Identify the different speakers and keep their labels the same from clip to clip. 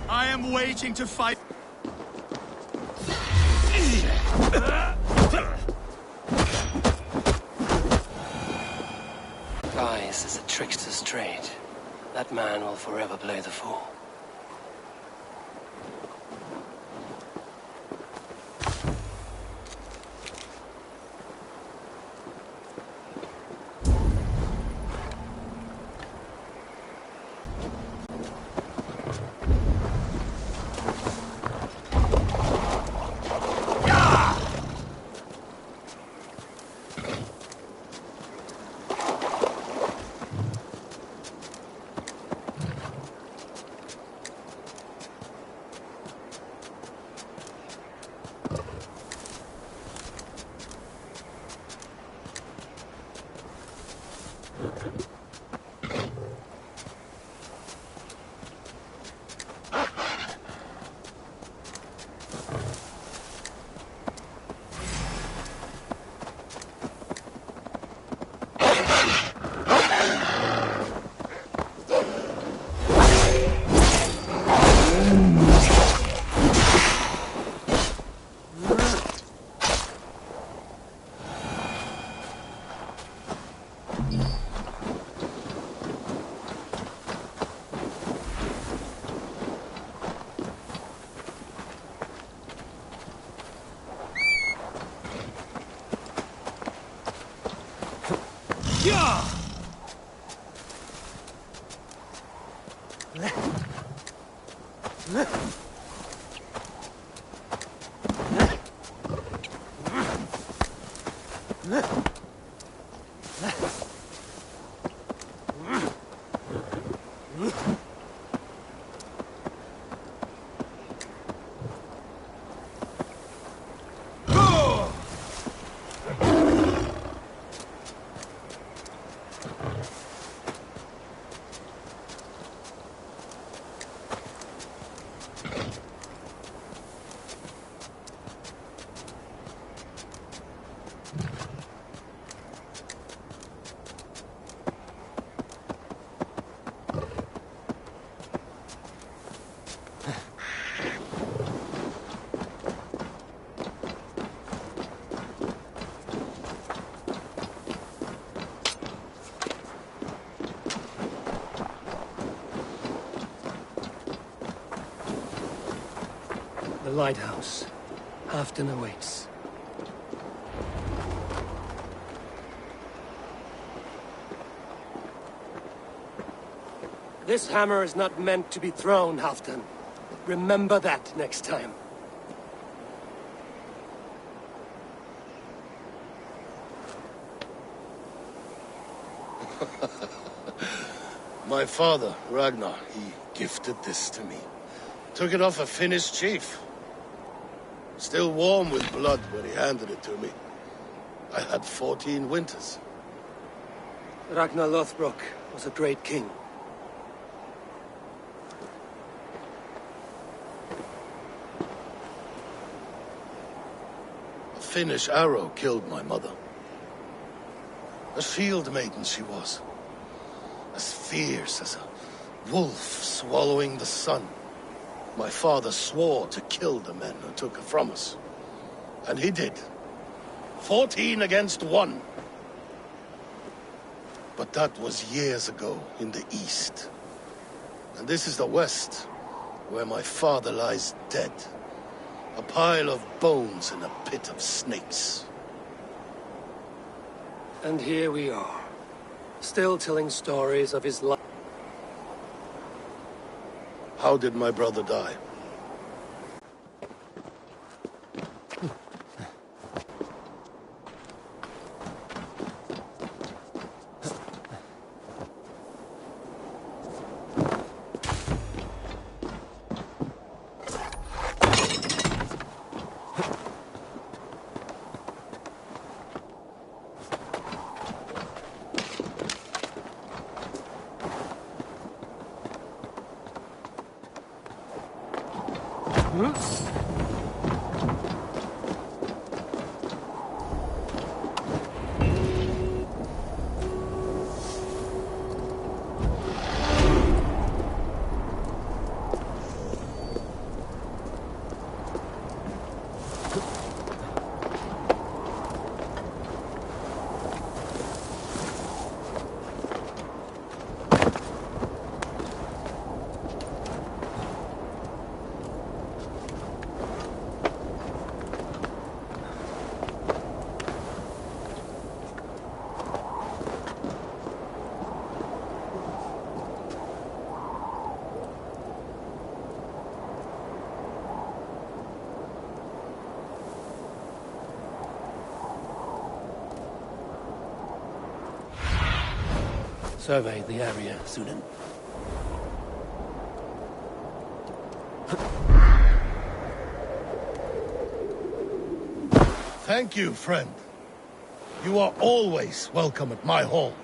Speaker 1: I am waiting to fight.
Speaker 2: Guise is a trickster's trade. That man will forever play the fool. The lighthouse. Halfdan awaits. This hammer is not meant to be thrown, Halfdan. Remember that next time.
Speaker 3: My father, Ragnar, he gifted this to me. Took it off a Finnish chief. Still warm with blood when he handed it to me. I had 14 winters.
Speaker 2: Ragnar Lothbrok was a great king.
Speaker 3: A Finnish arrow killed my mother. A shield maiden she was. As fierce as a wolf swallowing the sun. My father swore to kill the men who took her from us. And he did. 14 against 1. But that was years ago in the east. And this is the west, where my father lies dead. A pile of bones in a pit of snakes.
Speaker 2: And here we are, still telling stories of his life.
Speaker 3: How did my brother die?
Speaker 2: survey the area, Sunan.
Speaker 3: Thank you, friend. You are always welcome at my hall.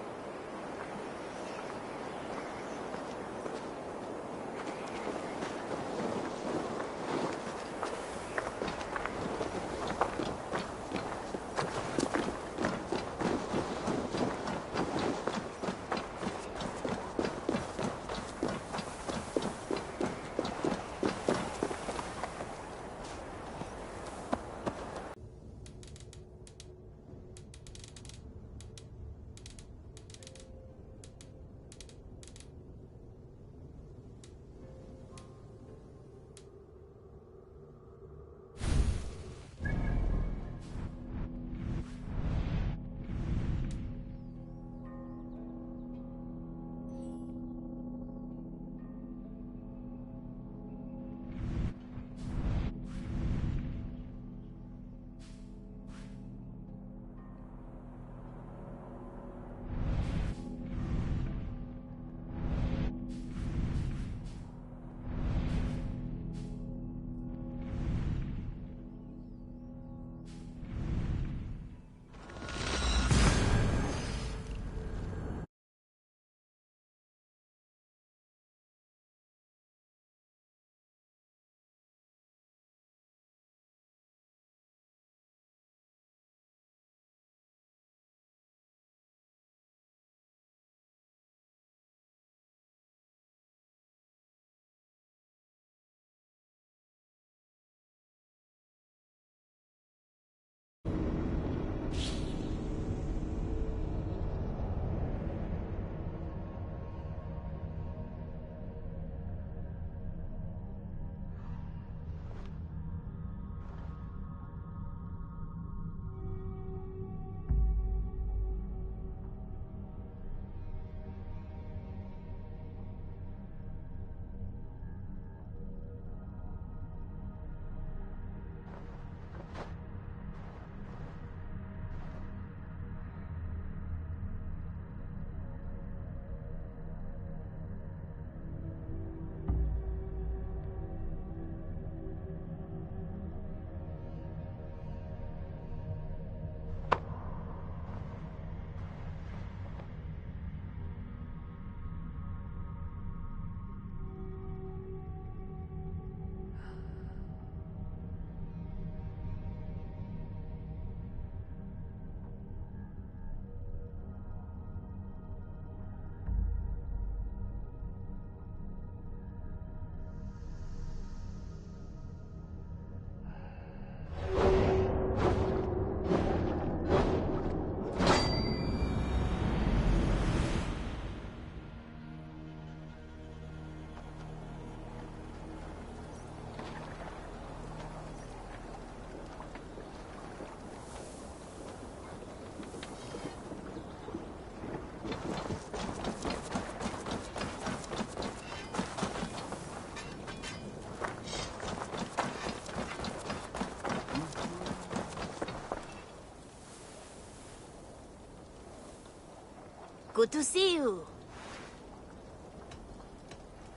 Speaker 1: Good to see you.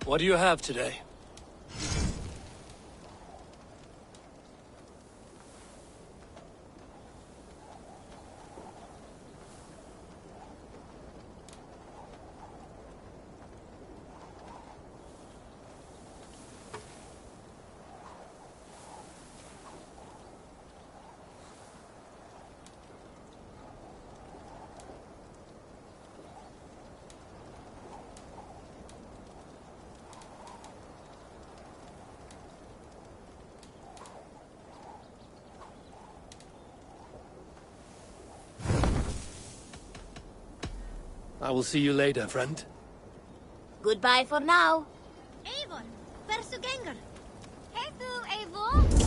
Speaker 2: What do you have today? I will see you later, friend.
Speaker 1: Goodbye for now.
Speaker 4: Eivor, hversu gengur? Hey þú, Eivor.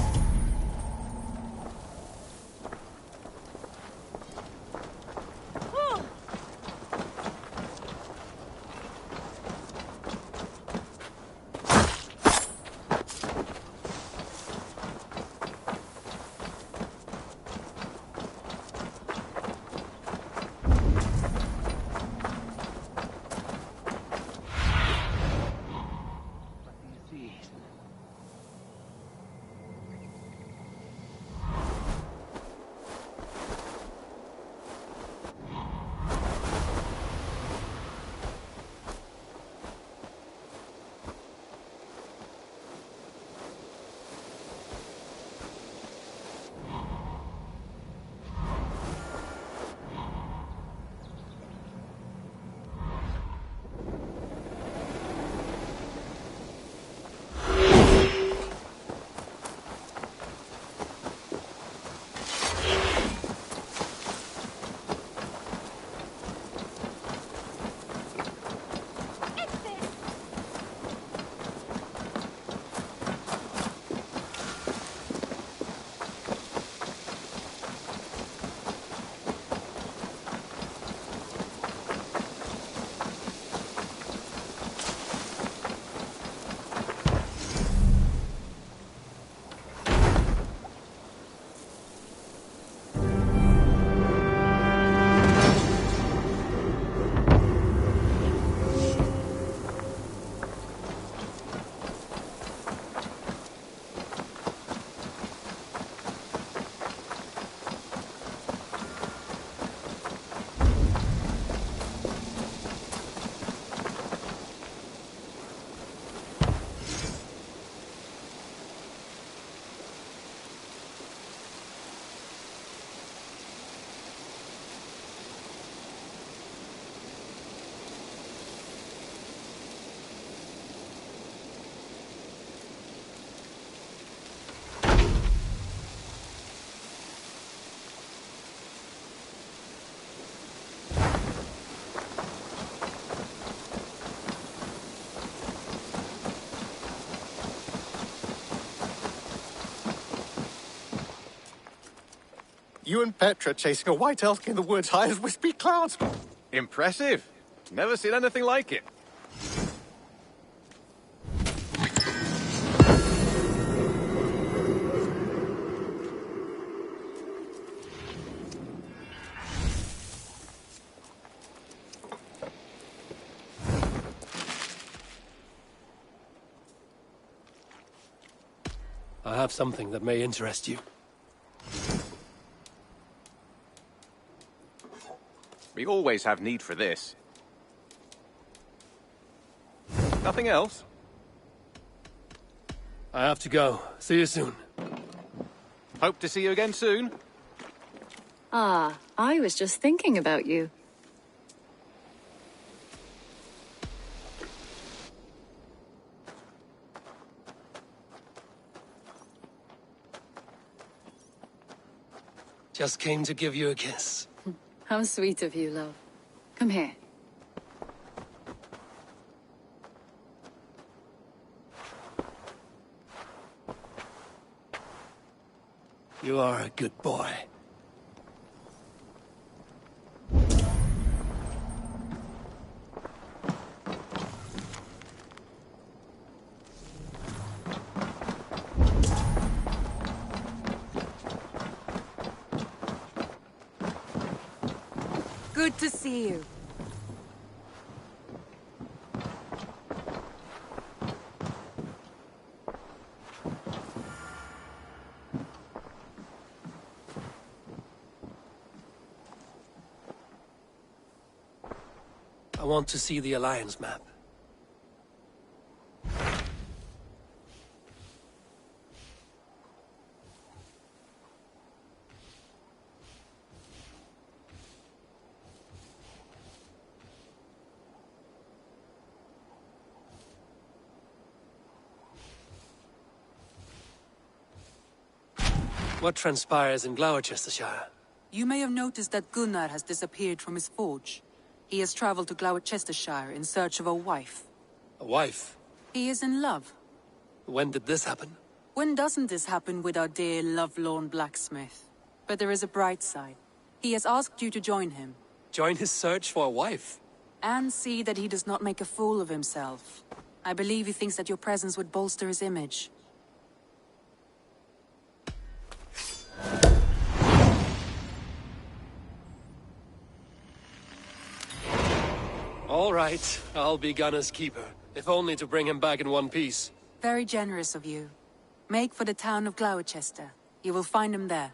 Speaker 5: You and Petra chasing a white elk in the woods high as wispy clouds.
Speaker 6: Impressive. Never seen anything like it.
Speaker 2: I have something that may interest you.
Speaker 6: We always have need for this. Nothing else?
Speaker 2: I have to go. See you soon.
Speaker 6: Hope to see you again soon.
Speaker 7: Ah, I was just thinking about you.
Speaker 2: Just came to give you a kiss.
Speaker 7: How sweet of you, love. Come here.
Speaker 2: You are a good boy.
Speaker 8: Good to see you.
Speaker 2: I want to see the Alliance map. What transpires in Gloucestershire?
Speaker 8: You may have noticed that Gunnar has disappeared from his forge. He has traveled to Gloucestershire in search of a wife.
Speaker 2: A wife?
Speaker 8: He is in love.
Speaker 2: When did this happen?
Speaker 8: When doesn't this happen with our dear lovelorn blacksmith? But there is a bright side. He has asked you to join him.
Speaker 2: Join his search for a wife?
Speaker 8: And see that he does not make a fool of himself. I believe he thinks that your presence would bolster his image.
Speaker 2: All right, I'll be Gunner's keeper, if only to bring him back in one piece.
Speaker 8: Very generous of you. Make for the town of Gloucester. You will find him there.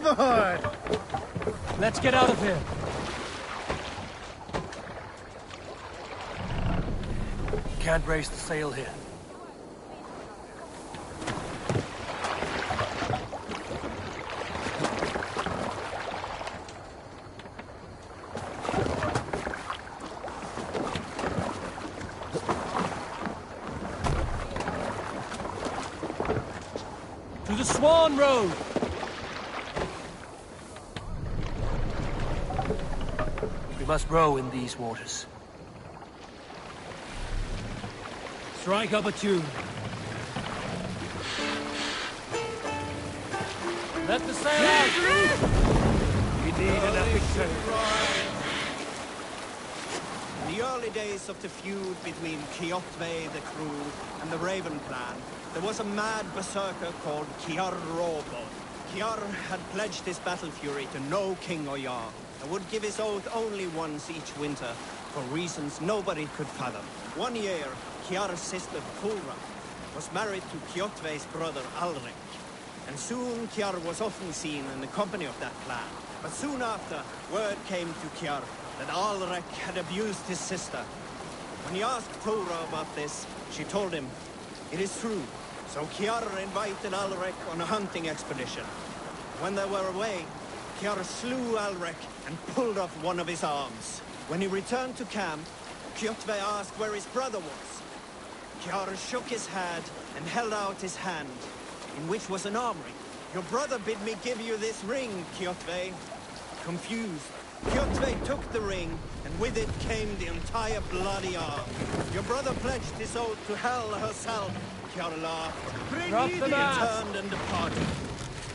Speaker 2: overheard! Let's get out of here. Can't raise the sail here. To the Swan Road! We must row in these waters. Strike up a tune. Let the sail out! We need an epic tale.
Speaker 9: In the early days of the feud between Kjotve the Cruel and the Raven clan, there was a mad berserker called Kiar Robo. Kiar had pledged his battle fury to no king or jarl, and would give his oath only once each winter, for reasons nobody could fathom. One year, Kiar's sister Fulra was married to Kjotve's brother Alrik, and soon Kiar was often seen in the company of that clan. But soon after, word came to Kiar that Alrik had abused his sister. When he asked Fulra about this, she told him, "It is true." So Kiar invited Alrik on a hunting expedition. When they were away, Kiar slew Alrik and pulled off one of his arms. When he returned to camp, Kjotve asked where his brother was. Kiar shook his head and held out his hand, in which was an arm ring. "Your brother bid me give you this ring, Kjotve." Confused, Kjotve took the ring, and with it came the entire bloody arm. "Your brother pledged his oath to Hel herself," Kiar laughed.
Speaker 2: Drop the
Speaker 9: He
Speaker 2: mask!
Speaker 9: turned and departed.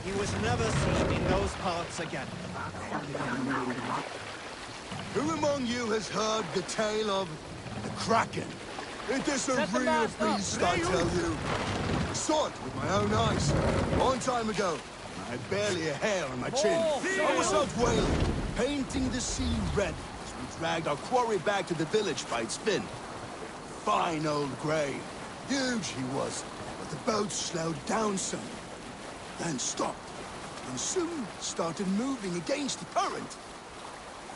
Speaker 9: He was never seen in those parts again.
Speaker 3: Who among you has heard the tale of the Kraken? It is a
Speaker 2: Set the
Speaker 3: real
Speaker 2: mast up.
Speaker 3: beast, I tell you. I saw it with my own eyes, a long time ago. I had barely a hair on my chin. I was out whaling, painting the sea red as we dragged our quarry back to the village by its fin. Fine old grey. Huge he was, but the boat slowed down some, then stopped, and soon started moving against the current.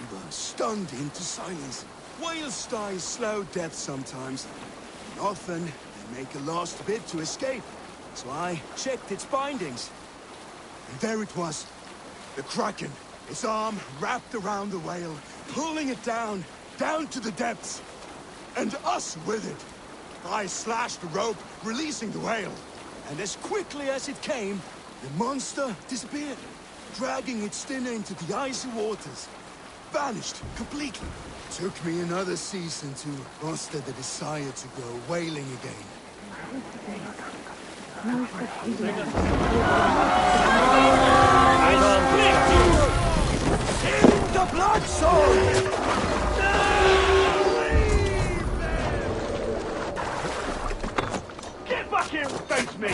Speaker 3: We were stunned into silence. Whales die slow death sometimes, and often they make a last bid to escape. So I checked its bindings. And there it was, the Kraken, its arm wrapped around the whale, pulling it down to the depths, and us with it. I slashed the rope, releasing the whale, and as quickly as it came, the monster disappeared, dragging its dinner into the icy waters. Vanished completely. Took me another season to foster the desire to go whaling again.
Speaker 2: The blood sword! Get back here and face me!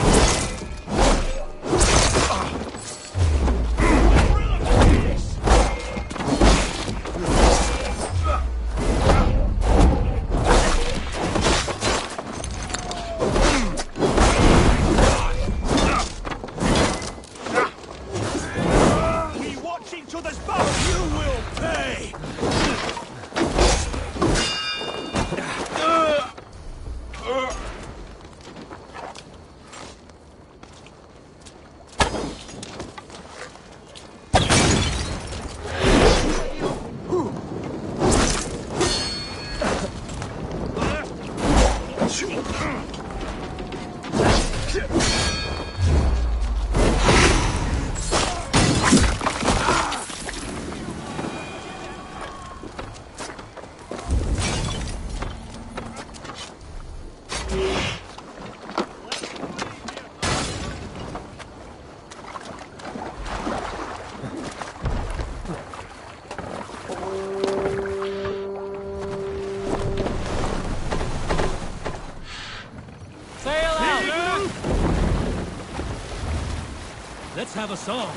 Speaker 2: Let's have a song.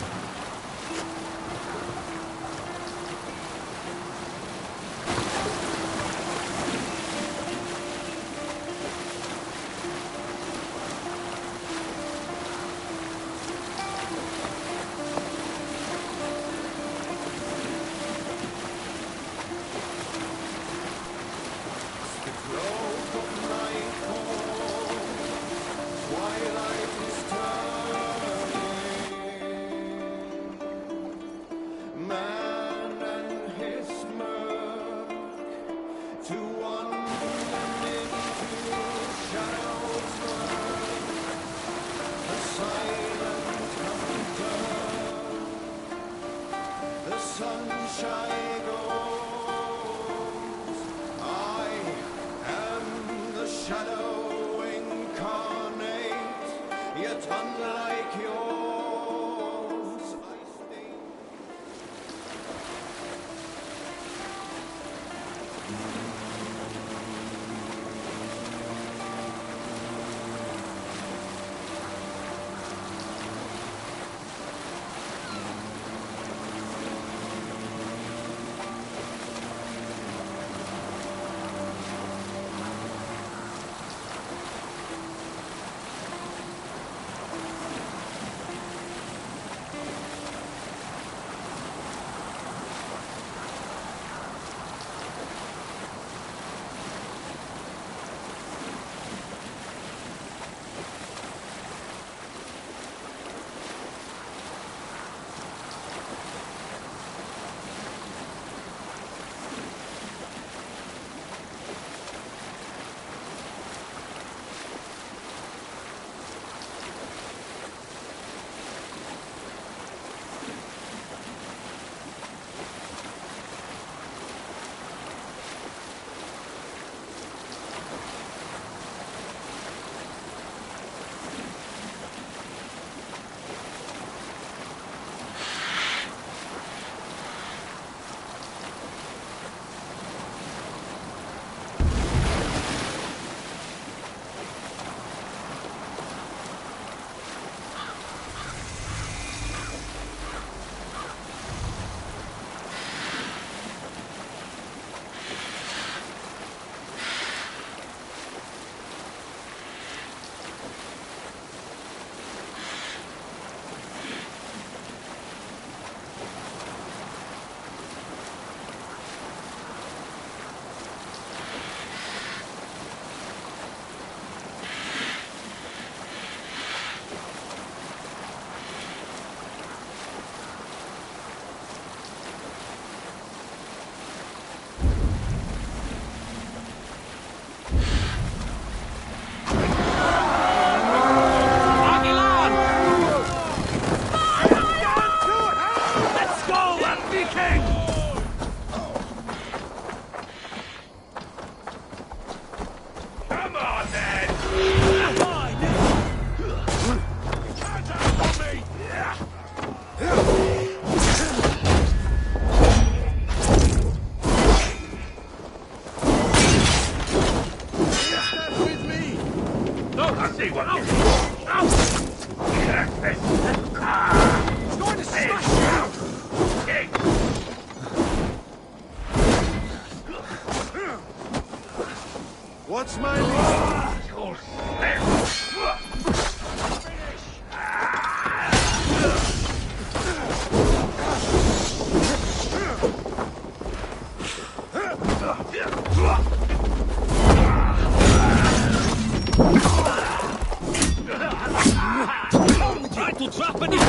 Speaker 10: anyone. He's going to smash you!
Speaker 3: What's my name?
Speaker 10: Try to trap anyone!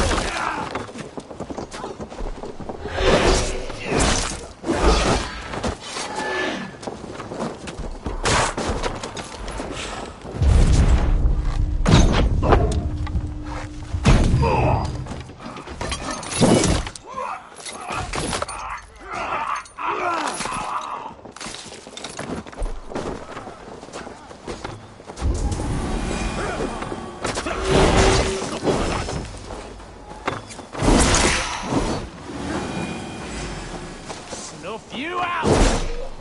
Speaker 10: Snuff you out!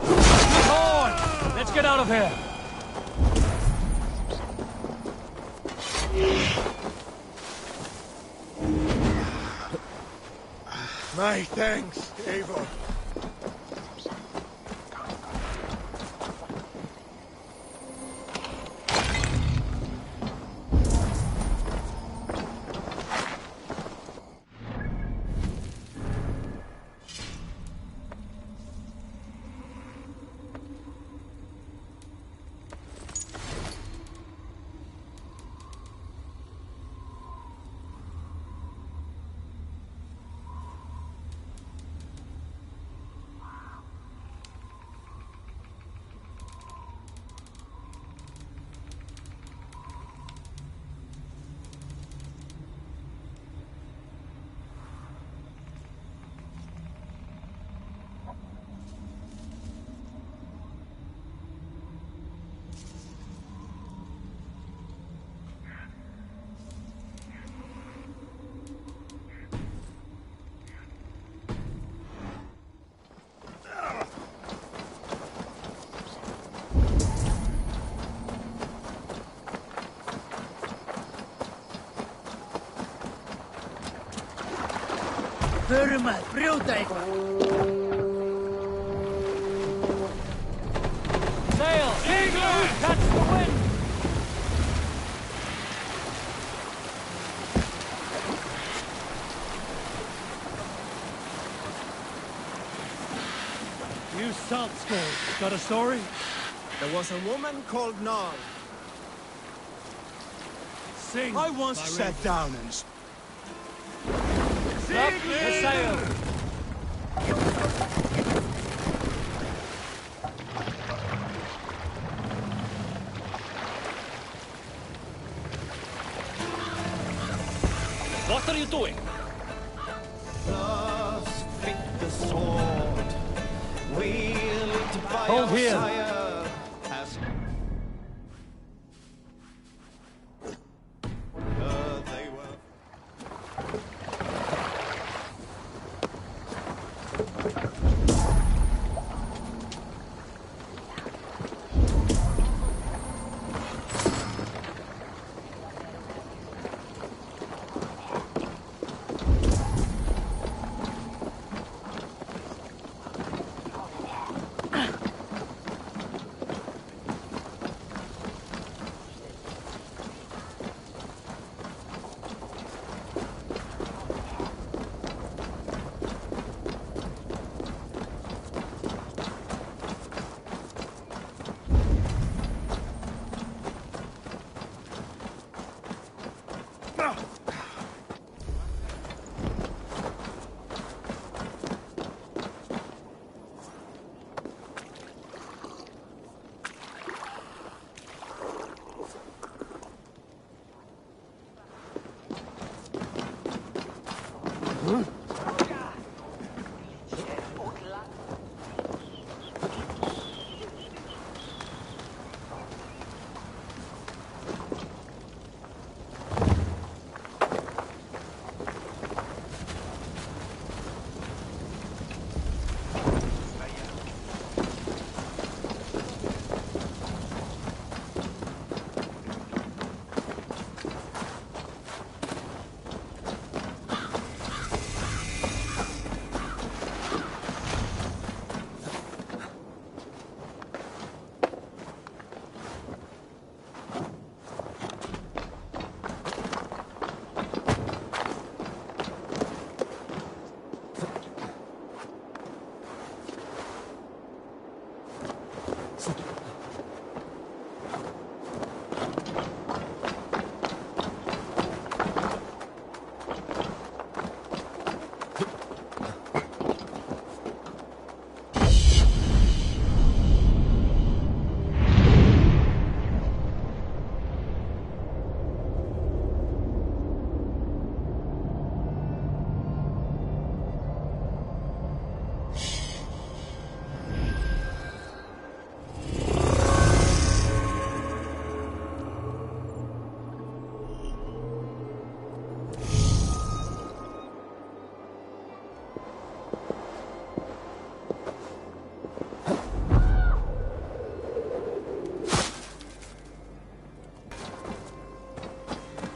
Speaker 10: Come on! Let's get out of here!
Speaker 3: My thanks, Eivor.
Speaker 10: Förum að brjóta eitthvað! Sail! Eagle! Catch the wind!
Speaker 9: You salt skulls, got a story? There was a woman called Nal.
Speaker 10: Sing!
Speaker 9: I once sat down and...
Speaker 10: Up the sail! What are you doing?
Speaker 9: Thus fit the sword, wielded by
Speaker 10: Hold
Speaker 9: our
Speaker 10: here.
Speaker 9: sire, as they were.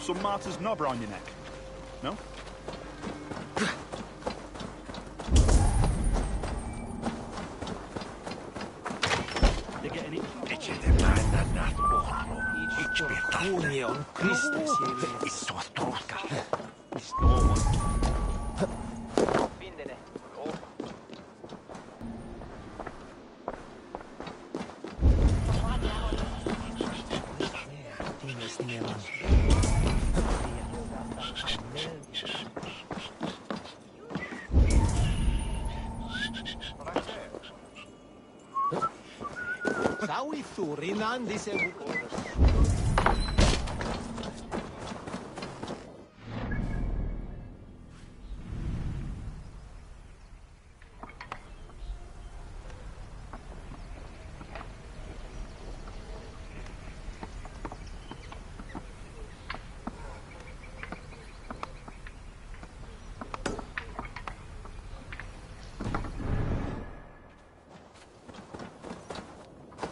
Speaker 11: some martyr's knob around your neck? No? They're getting it.
Speaker 9: Sawi Thurinan this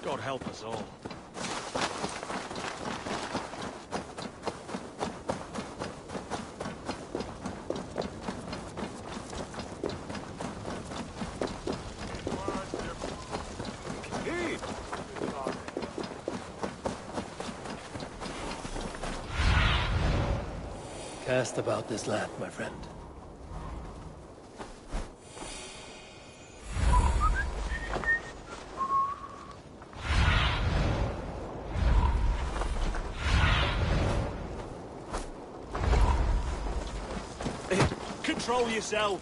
Speaker 10: God help us all.
Speaker 2: Cast about this land, my friend.
Speaker 11: Control yourself.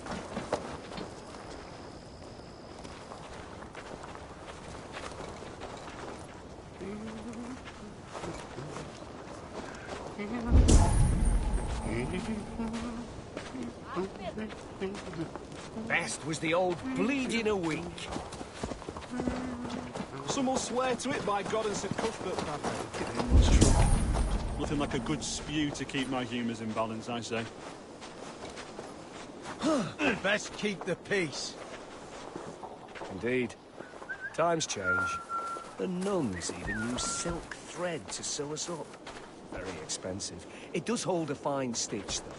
Speaker 10: Best was the old bleeding a week.
Speaker 11: Some will swear to it by God and St Cuthbert. What's true? Nothing like a good spew to keep my humours in balance, I say.
Speaker 10: Best keep the peace. Indeed. Times change. The nuns even use silk thread to sew us up. Very expensive. It does hold a fine stitch, though.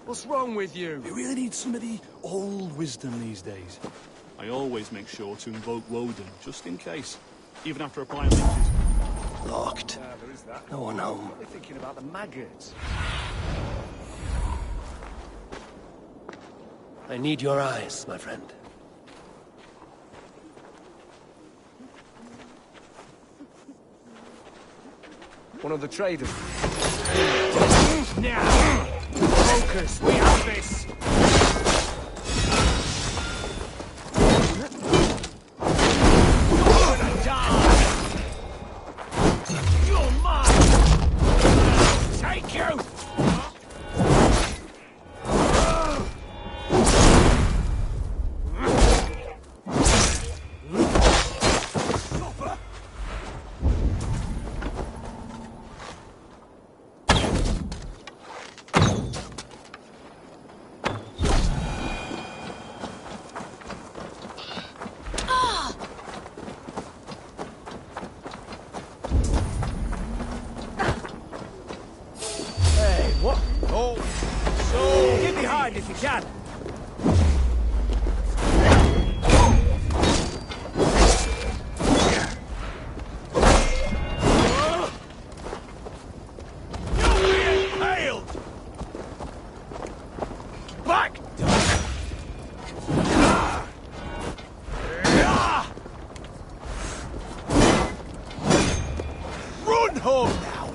Speaker 10: What's wrong with you?
Speaker 11: We really need some of the old wisdom these days. I always make sure to invoke Woden, just in case. Even after applying leeches.
Speaker 2: Locked.
Speaker 10: There is that.
Speaker 2: No one home.
Speaker 10: They're thinking about the maggots.
Speaker 2: I need your eyes, my friend.
Speaker 10: One of the traders. Now! Focus! We have this! You're gonna die! You're mine! Take you! If you can. You'll be impaled! Back! Run home now!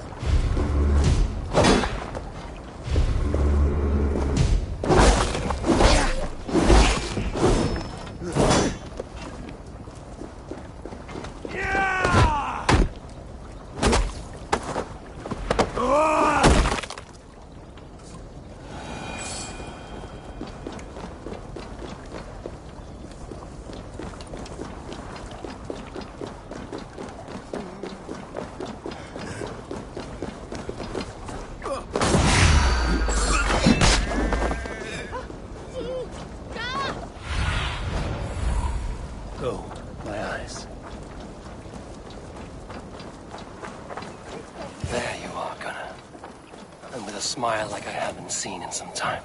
Speaker 2: a smile like I haven't seen in some time.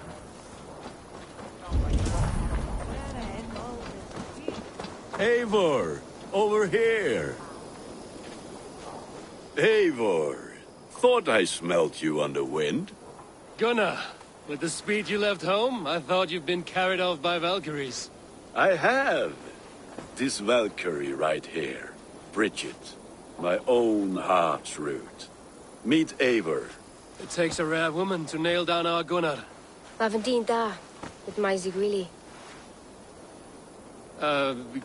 Speaker 12: Eivor, over here. Eivor, thought I smelt you on the wind.
Speaker 2: Gunnar, with the speed you left home, I thought you'd been carried off by Valkyries.
Speaker 12: I have. This Valkyrie right here, Bridget, my own heart's root. Meet Eivor.
Speaker 2: It takes a rare woman to nail down our Gunnar.
Speaker 13: Lavendine da, with Maisie Greeley.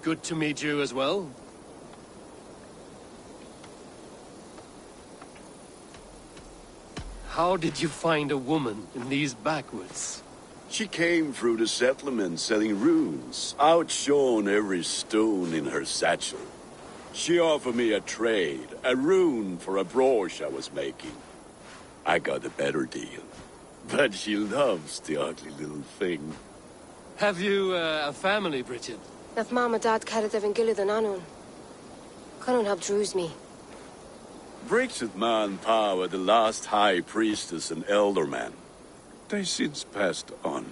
Speaker 2: Good to meet you as well. How did you find a woman in these backwoods?
Speaker 12: She came through the settlement selling runes, outshone every stone in her satchel. She offered me a trade, a rune for a brooch I was making. I got a better deal. But she loves the ugly little thing.
Speaker 2: Have you a family, Bridget?
Speaker 13: Naf Mom and Dad carried Evan Gillard and Anun. Cannon have drews me.
Speaker 12: Bridget Man Power, the last high priestess and elderman. They since passed on.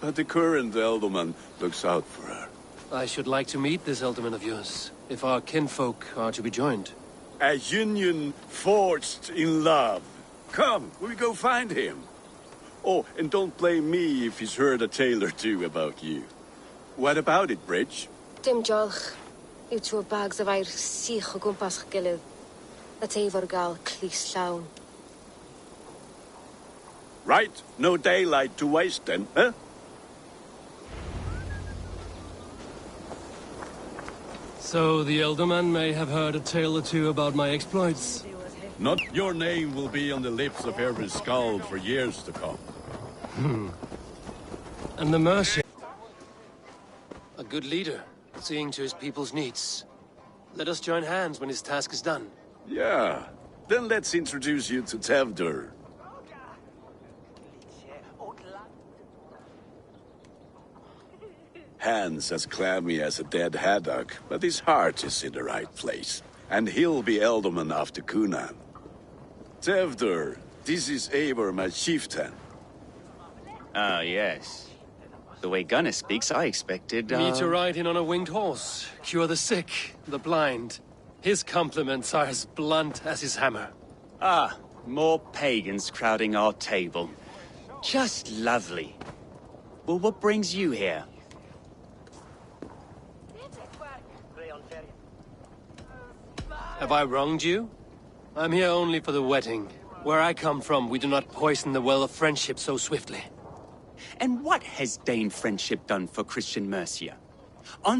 Speaker 12: But the current elderman looks out for her.
Speaker 2: I should like to meet this elderman of yours, if our kinfolk are to be joined.
Speaker 12: A union forged in love. Come, we go find him. Oh, and don't blame me if he's heard a tale or two about you. What about it, Bridge?
Speaker 13: Dim jolch. You two bags of air sich o gwmpas gilydd. That Eivor gal clis llawn.
Speaker 12: Right, no daylight to waste then, huh?
Speaker 2: So the elderman may have heard a tale or two about my exploits.
Speaker 12: Not your name will be on the lips of every skald for years to come.
Speaker 2: And the mercy. A good leader, seeing to his people's needs. Let us join hands when his task is done.
Speaker 12: Yeah, then let's introduce you to Tevdur. Hands as clammy as a dead haddock, but his heart is in the right place. And he'll be Elderman after Kunan. Tevdur, this is Eivor, my chieftain.
Speaker 14: Ah, yes. The way Gunnar speaks, I expected,
Speaker 2: Me to ride in on a winged horse, cure the sick, the blind. His compliments are as blunt as his hammer.
Speaker 14: Ah, more pagans crowding our table. Just lovely. Well, what brings you here?
Speaker 2: Have I wronged you? I'm here only for the wedding. Where I come from, we do not poison the well of friendship so swiftly.
Speaker 14: And what has Dane friendship done for Christian Mercia? On